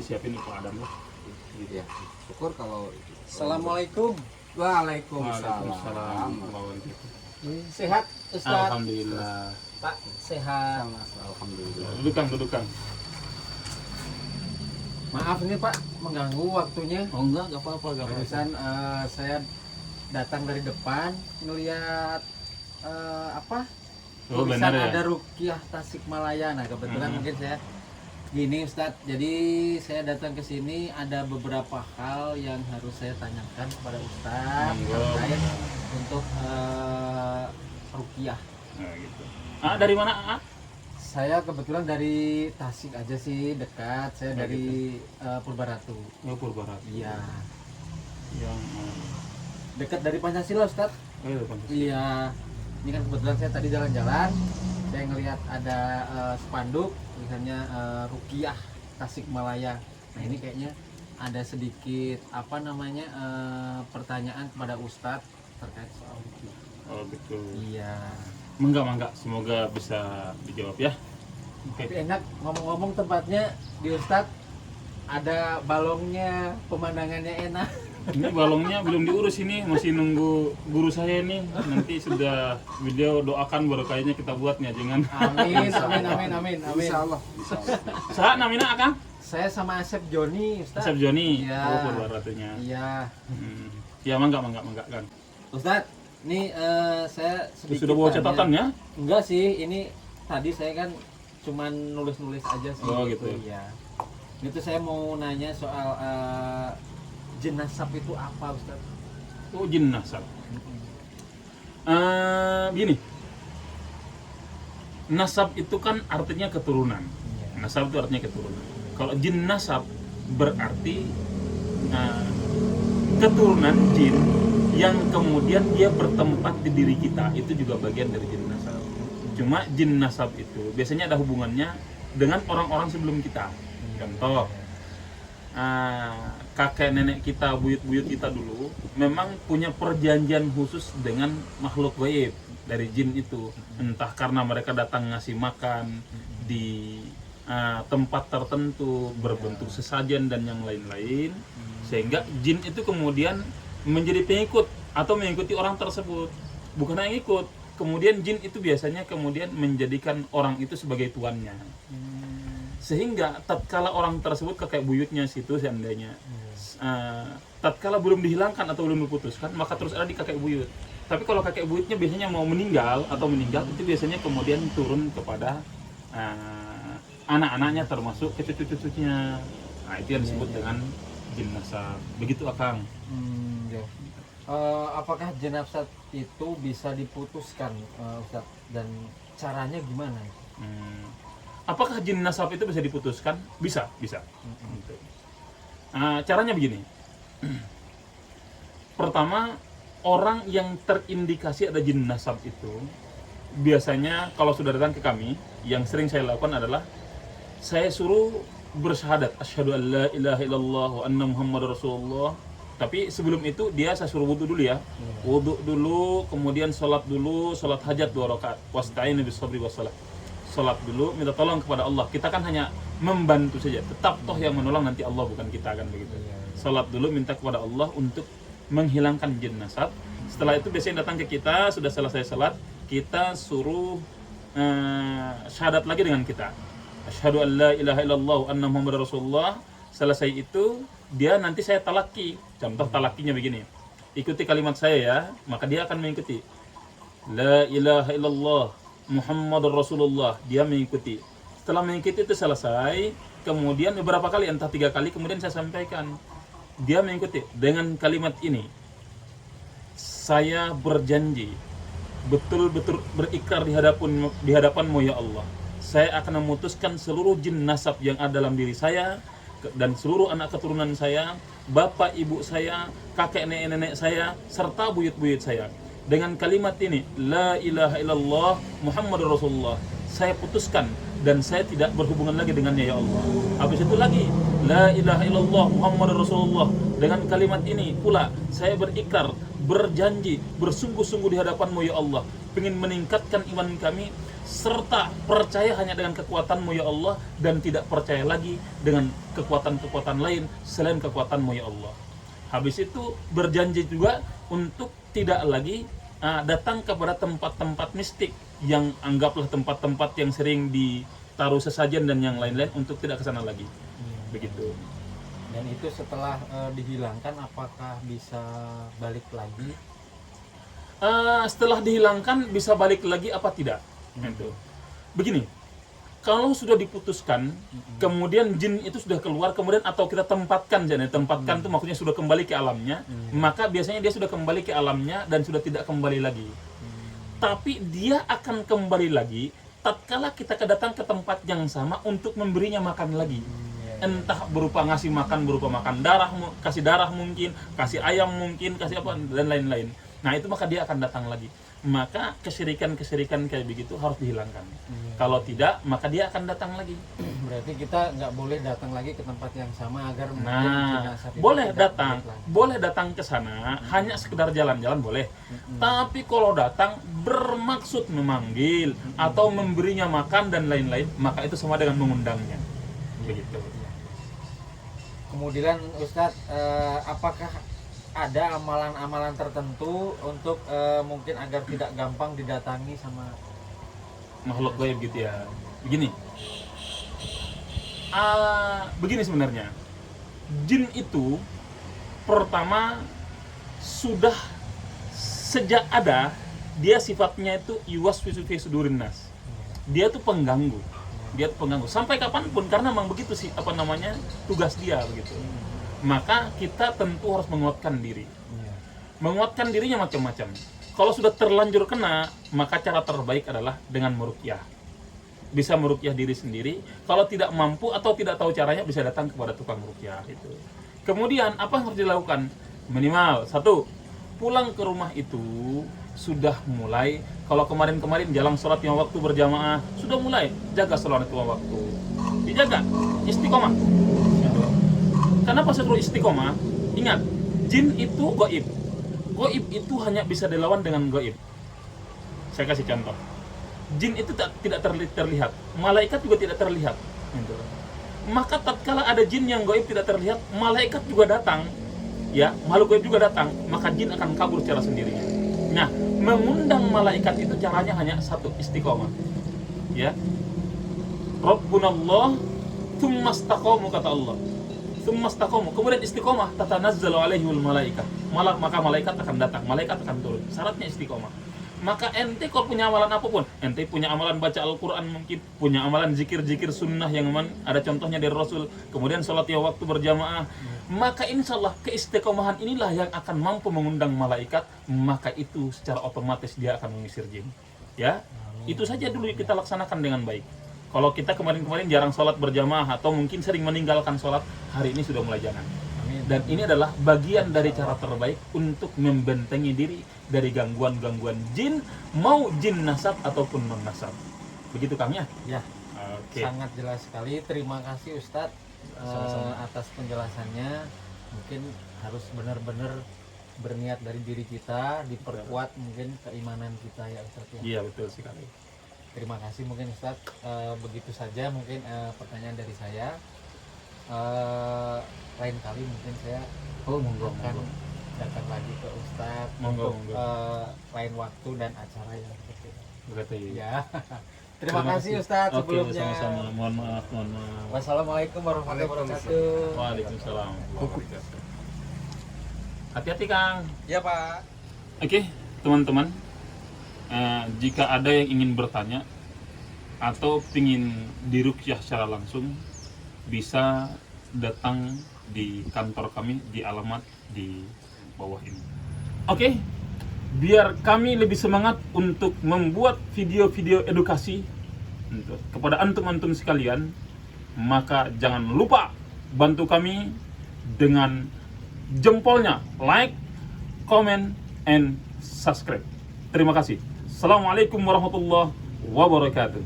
disiapin Pak Adam lah. Gitu ya. Syukur kalau Assalamualaikum. Waalaikumsalam. Sehat Ustaz? Alhamdulillah. Pak sehat. Alhamdulillah. Duduk Kang. Maaf ini Pak mengganggu waktunya. Oh enggak apa-apa. Barusan saya datang dari depan ngelihat apa? Oh, Tulisan benar ya? ada Ruqyah Tasikmalaya. Nah kebetulan mungkin saya gini Ustadz. Jadi saya datang ke sini ada beberapa hal yang harus saya tanyakan kepada Ustadz terkait untuk Ruqyah. Nah, gitu. Dari mana? Saya kebetulan dari Tasik aja sih, dekat. Saya dari Purbaratu. Oh, Purbaratu. Iya. Yang Dekat dari Pancasila Ustadz. Pancasila. Iya. Ini kan kebetulan saya tadi jalan-jalan, saya ngelihat ada spanduk misalnya Ruqyah Tasikmalaya. Nah ini kayaknya ada sedikit apa namanya pertanyaan kepada Ustadz terkait soal Ruqyah. Oh betul. Iya. Mangga. Semoga bisa dijawab ya. Oke. Tapi enak ngomong-ngomong tempatnya di Ustadz ada balongnya, pemandangannya enak. Ini balongnya belum diurus ini, masih nunggu guru saya nih. Nanti sudah beliau doakan baru kayaknya kita buat nih jangan. Amin. Insya Allah. Saat namanya Akang? Saya sama Asep Joni Ustadz. Asep Joni. Iya. Oh, Purbaratunya. Iya. Ya mangga kan. Ustadz, ini saya sedikit Sudah bawa tanya. catatan ya? Enggak sih, ini tadi saya kan cuman nulis-nulis aja sih. Oh, gitu. Ya. Itu saya mau nanya soal jenazah itu apa Ustaz? Oh, jin nasab. Gini. Nasab itu kan artinya keturunan. Iya. Nasab itu artinya keturunan. Kalau jin nasab berarti keturunan jin yang kemudian dia bertempat di diri kita, itu juga bagian dari jin nasab. Cuma jin nasab itu biasanya ada hubungannya dengan orang-orang sebelum kita. Contoh, kakek nenek kita, buyut-buyut kita dulu memang punya perjanjian khusus dengan makhluk gaib dari jin itu, entah karena mereka datang ngasih makan di tempat tertentu berbentuk sesajen dan yang lain-lain, sehingga jin itu kemudian menjadi pengikut atau mengikuti orang tersebut. Bukan hanya ikut, kemudian jin itu biasanya kemudian menjadikan orang itu sebagai tuannya. Sehingga tatkala orang tersebut kakek buyutnya situ seandainya tatkala belum dihilangkan atau belum diputuskan, maka terus ada di kakek buyut. Tapi kalau kakek buyutnya biasanya mau meninggal itu biasanya kemudian turun kepada anak-anaknya termasuk ke cucu-cucunya. Nah itu yang disebut dengan jin nasab. Begitu Akang. Ya. Apakah jenazah itu bisa diputuskan Ustaz, dan caranya gimana? Apakah jin nasab itu bisa diputuskan? Bisa. Caranya begini. Pertama, orang yang terindikasi ada jin nasab itu biasanya kalau sudah datang ke kami, yang sering saya lakukan adalah saya suruh bersyahadat asyhadu an la ilaha illallah wa anna muhammadar rasulullah. Tapi sebelum itu dia saya suruh wudhu dulu ya. Wudhu dulu, kemudian sholat dulu, sholat hajat 2 rakaat. Wasta'inu bis sabri was salah. Sholat dulu, minta tolong kepada Allah. Kita kan hanya membantu saja. Tetap toh yang menolong nanti Allah, bukan kita, kan begitu. Sholat dulu, minta kepada Allah untuk menghilangkan jin nasab. Setelah itu biasanya datang ke kita, sudah selesai sholat, kita suruh syahadat lagi dengan kita. Asyhadu an la ilaha illallah wa anna muhammadar rasulullah. Selesai itu, dia nanti saya talaki. Contoh talakinya begini. Ikuti kalimat saya ya, maka dia akan mengikuti. La ilaha illallah Muhammadur Rasulullah, dia mengikuti. Setelah mengikuti itu selesai, kemudian beberapa kali, entah 3 kali, kemudian saya sampaikan, dia mengikuti dengan kalimat ini. Saya berjanji, betul-betul berikrar di hadapanmu ya Allah, saya akan memutuskan seluruh jin nasab yang ada dalam diri saya dan seluruh anak keturunan saya, bapak ibu saya, kakek nenek saya, serta buyut-buyut saya. Dengan kalimat ini, la ilaha illallah Muhammadur Rasulullah, saya putuskan dan saya tidak berhubungan lagi dengannya ya Allah. Habis itu lagi, la ilaha illallah Muhammadur Rasulullah. Dengan kalimat ini pula saya berikrar, berjanji, bersungguh-sungguh di hadapanmu ya Allah, ingin meningkatkan iman kami serta percaya hanya dengan kekuatanmu ya Allah dan tidak percaya lagi dengan kekuatan-kekuatan lain selain kekuatanmu ya Allah. Habis itu berjanji juga untuk tidak lagi datang kepada tempat-tempat mistik yang anggaplah tempat-tempat yang sering ditaruh sesajen dan yang lain-lain, untuk tidak ke sana lagi. Begitu. Dan itu setelah dihilangkan apakah bisa balik lagi? Setelah dihilangkan bisa balik lagi apa tidak? Itu. Begini, kalau sudah diputuskan, kemudian jin itu sudah keluar, kemudian atau kita tempatkan, tempatkan itu maksudnya sudah kembali ke alamnya, maka biasanya dia sudah kembali ke alamnya dan sudah tidak kembali lagi. Tapi dia akan kembali lagi tatkala kita kedatang ke tempat yang sama untuk memberinya makan lagi. Entah berupa ngasih makan, berupa makan darah, kasih darah mungkin, kasih ayam mungkin, kasih apa dan lain-lain. Nah itu maka dia akan datang lagi. Maka kesyirikan-kesyirikan kayak begitu harus dihilangkan. Kalau tidak, maka dia akan datang lagi. Berarti kita nggak boleh datang lagi ke tempat yang sama agar boleh datang ke sana, hanya sekedar jalan-jalan boleh. Tapi kalau datang bermaksud memanggil atau memberinya makan dan lain-lain, maka itu sama dengan mengundangnya. Begitu. Kemudian Ustadz, apakah ada amalan-amalan tertentu untuk mungkin agar tidak gampang didatangi sama makhluk gaib gitu ya? Begini sebenarnya, jin itu pertama sudah sejak ada, dia sifatnya itu yuwaswisu fi sudurin nas. Dia tuh pengganggu. Sampai kapanpun, karena memang begitu sih tugas dia begitu. Maka kita tentu harus menguatkan diri. Menguatkan dirinya macam-macam. Kalau sudah terlanjur kena, maka cara terbaik adalah dengan meruqyah. Bisa meruqyah diri sendiri. Kalau tidak mampu atau tidak tahu caranya, bisa datang kepada tukang ruqyah itu. Kemudian apa yang harus dilakukan? Minimal 1, pulang ke rumah itu sudah mulai, kalau kemarin-kemarin jalan sholat 5 waktu berjamaah, sudah mulai jaga sholat 5 waktu. Dijaga, istiqomah. Kenapa saya suruh istiqomah? Ingat, jin itu gaib. Gaib itu hanya bisa dilawan dengan gaib. Saya kasih contoh. Jin itu tidak terlihat. Malaikat juga tidak terlihat. Maka tatkala ada jin yang gaib tidak terlihat, malaikat juga datang. Ya, makhluk gaib juga datang. Maka jin akan kabur secara sendirinya. Nah, mengundang malaikat itu caranya hanya 1, istiqomah. Ya. Rabbunallah, tsumma istaqamu, kata Allah. Tsumastaqamu, kemudian istiqomah, tatanazzalu alaihimul malaikah. Maka malaikat akan datang, malaikat akan turun. Syaratnya istiqomah. Maka ente kalau punya amalan apapun, ente punya amalan baca Al-Quran mungkin, punya amalan zikir-zikir sunnah yang ada contohnya dari Rasul, kemudian sholat ya waktu berjamaah, maka insya Allah keistiqomahan inilah yang akan mampu mengundang malaikat, maka itu secara otomatis dia akan mengusir jin. Ya, itu saja dulu kita laksanakan dengan baik. Kalau kita kemarin-kemarin jarang sholat berjamaah atau mungkin sering meninggalkan sholat, hari ini sudah mulai jangan. Dan ini adalah bagian dari cara terbaik untuk membentengi diri dari gangguan-gangguan jin, mau jin nasab ataupun non nasab. Begitu Kang ya? Ya. Oke. Sangat jelas sekali. Terima kasih Ustadz atas penjelasannya. Mungkin harus benar-benar berniat dari diri kita, diperkuat mungkin keimanan kita ya Ustadz ya. Iya, betul sekali. Terima kasih mungkin Ustadz. Begitu saja mungkin pertanyaan dari saya. Lain kali mungkin saya akan datang lagi ke Ustadz untuk lain waktu dan acara yang seperti itu. Begitu Ya. Terima kasih Ustadz sebelumnya. Sama-sama. Mohon maaf. Wassalamualaikum warahmatullahi wabarakatuh. Waalaikumsalam. Hati-hati Kang. Ya Pak. Oke, teman-teman. Jika ada yang ingin bertanya atau ingin diruqyah secara langsung, bisa datang di kantor kami di alamat di bawah ini. Oke, biar kami lebih semangat untuk membuat video-video edukasi kepada antum-antum sekalian, maka jangan lupa bantu kami dengan jempolnya, like, comment, and subscribe. Terima kasih. Assalamualaikum warahmatullahi wabarakatuh.